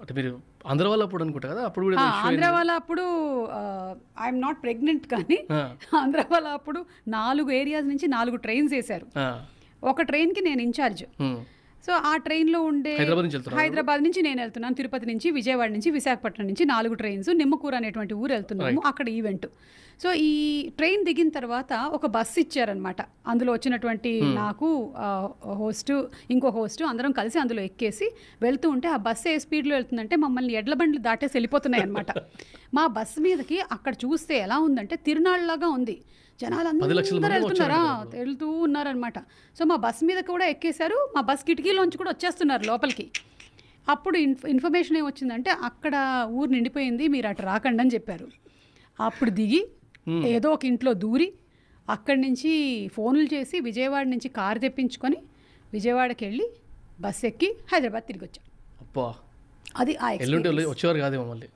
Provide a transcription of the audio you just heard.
అంటే మీరు ఆంధ్ర వాళ్ళు అప్పుడు అనుకుంటా కదా, అప్పుడు కూడా ఆంధ్ర వాళ్ళ అప్పుడు ఐఎమ్ నాట్ ప్రెగ్నెంట్, కానీ ఆంధ్ర వాళ్ళ అప్పుడు 4 ఏరియాస్ నుంచి 4 ట్రైన్స్ వేశారు. ఒక ట్రైన్కి నేను ఇన్ఛార్జ్. సో ఆ ట్రైన్లో ఉండే హైదరాబాద్ నుంచి నేను వెళ్తున్నాను, తిరుపతి నుంచి, విజయవాడ నుంచి, విశాఖపట్నం నుంచి 4 ట్రైన్స్, నిమ్మకూరు అనేటువంటి ఊరు వెళ్తున్నాము, అక్కడ ఈవెంట్. సో ఈ ట్రైన్ దిగిన తర్వాత ఒక బస్సు ఇచ్చారనమాట. అందులో వచ్చినటువంటి నాకు హోస్ట్, ఇంకో హోస్ట్, అందరం కలిసి అందులో ఎక్కేసి వెళ్తూ ఉంటే ఆ బస్సు ఏ స్పీడ్లో వెళ్తుందంటే మమ్మల్ని ఎడ్ల బండ్లు దాటేసి వెళ్ళిపోతున్నాయి అనమాట. మా బస్సు మీదకి అక్కడ చూస్తే ఎలా ఉందంటే తిరునాళ్ళలాగా ఉంది, జనాలు అందరూ వెళ్తున్నారా, వెళ్తూ ఉన్నారనమాట. సో మా బస్ మీద కూడా ఎక్కేశారు, మా బస్ కిటికీలోంచి కూడా వచ్చేస్తున్నారు లోపలికి. అప్పుడు ఇన్ఫర్మేషన్ ఏమొచ్చిందంటే అక్కడ ఊరు నిండిపోయింది, మీరు అటు రాకండి అని చెప్పారు. అప్పుడు దిగి ఏదో ఒక ఇంట్లో దూరి అక్కడి నుంచి ఫోన్లు చేసి విజయవాడ నుంచి కారు తెప్పించుకొని విజయవాడకి వెళ్ళి బస్ ఎక్కి హైదరాబాద్ తిరిగి వచ్చాం. అబ్బా, అది వచ్చేవారు కాదేమో మళ్ళీ.